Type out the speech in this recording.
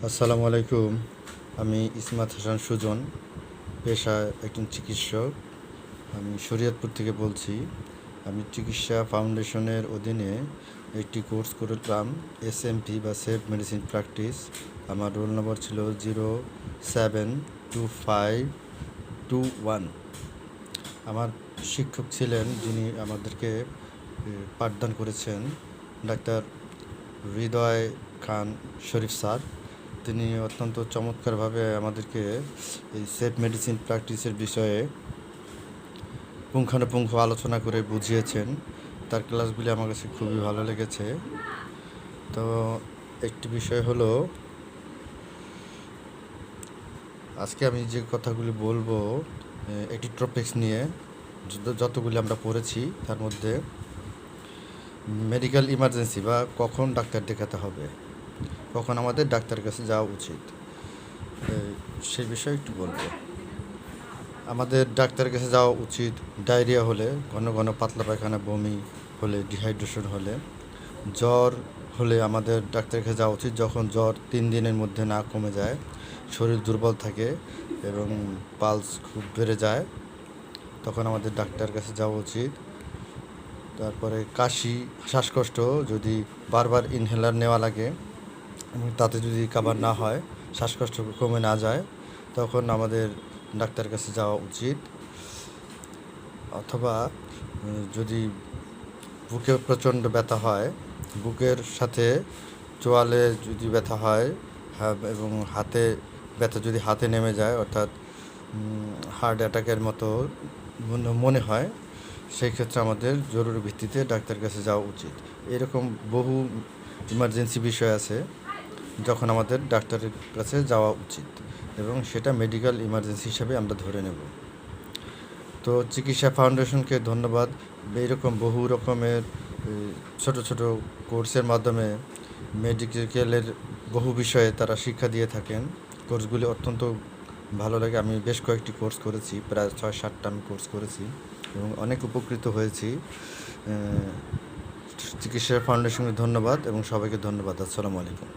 আসসালামু আলাইকুম। আমি ইসমাত হাসান সুজন, পেশায় একজন চিকিৎসক। আমি শরীয়তপুর থেকে বলছি। আমি চিকিৎসা ফাউন্ডেশনের অধীনে একটি কোর্স করলাম, এসএমপি বা সেফ মেডিসিন প্র্যাকটিস। আমার রোল নম্বর ছিল 072521। আমার শিক্ষক ছিলেন, যিনি আমাদেরকে পাঠদান করেছেন, ডাক্তার হৃদয় খান শরীফ স্যার। তিনি অত্যন্ত চমৎকারভাবে আমাদেরকে এই সেফ মেডিসিন প্র্যাকটিসের বিষয়ে পুঙ্খানুপুঙ্খ আলোচনা করে বুঝিয়েছেন। তার ক্লাসগুলি আমার কাছে খুবই ভালো লেগেছে। তো একটি বিষয় হলো, আজকে আমি যে কথাগুলি বলবো একটি টপিকস নিয়ে। যতগুলি আমরা পড়েছি তার মধ্যে মেডিকেল ইমার্জেন্সি বা কখন ডাক্তার দেখাতে হবে, কখন আমাদের ডাক্তারের কাছে যাওয়া উচিত, সেই বিষয়ে একটু বলবো। আমাদের ডাক্তারের কাছে যাওয়া উচিত ডায়রিয়া হলে, ঘন ঘন পাতলা পায়খানা, বমি হলে, ডিহাইড্রেশন হলে। জ্বর হলে আমাদের ডাক্তারের কাছে যাওয়া উচিত যখন জ্বর 3 দিনের মধ্যে না কমে যায়, শরীর দুর্বল থাকে এবং পালস খুব বেড়ে যায়, তখন আমাদের ডাক্তারের কাছে যাওয়া উচিত। তারপরে কাশি, শ্বাসকষ্ট, যদি বারবার ইনহেলার নেওয়া লাগে এবং তাতে যদি কাভার না হয়, শ্বাসকষ্ট কমে না যায়, তখন আমাদের ডাক্তারের কাছে যাওয়া উচিত। অথবা যদি বুকে প্রচণ্ড ব্যথা হয়, বুকের সাথে চোয়ালে যদি ব্যথা হয় এবং হাতে ব্যথা যদি হাতে নেমে যায়, অর্থাৎ হার্ট অ্যাটাকের মতো মনে হয়, সেই ক্ষেত্রে আমাদের জরুরি ভিত্তিতে ডাক্তারের কাছে যাওয়া উচিত। এরকম বহু ইমার্জেন্সি বিষয় আছে যখন আমাদের ডাক্তারের কাছে যাওয়া উচিত, এবং সেটা মেডিকেল ইমার্জেন্সি হিসাবে আমরা ধরে নেব। তো চিকিৎসা ফাউন্ডেশনকে ধন্যবাদ। এইরকম বহু রকমের ছোট ছোট কোর্সের মাধ্যমে মেডিকেলের বহু বিষয়ে তারা শিক্ষা দিয়ে থাকেন। কোর্সগুলি অত্যন্ত ভালো লাগে। আমি বেশ কয়েকটি কোর্স করেছি, প্রায় 6-7টা আমি কোর্স করেছি এবং অনেক উপকৃত হয়েছি। চিকিৎসা ফাউন্ডেশনকে ধন্যবাদ এবং সবাইকে ধন্যবাদ। আসসালামু আলাইকুম।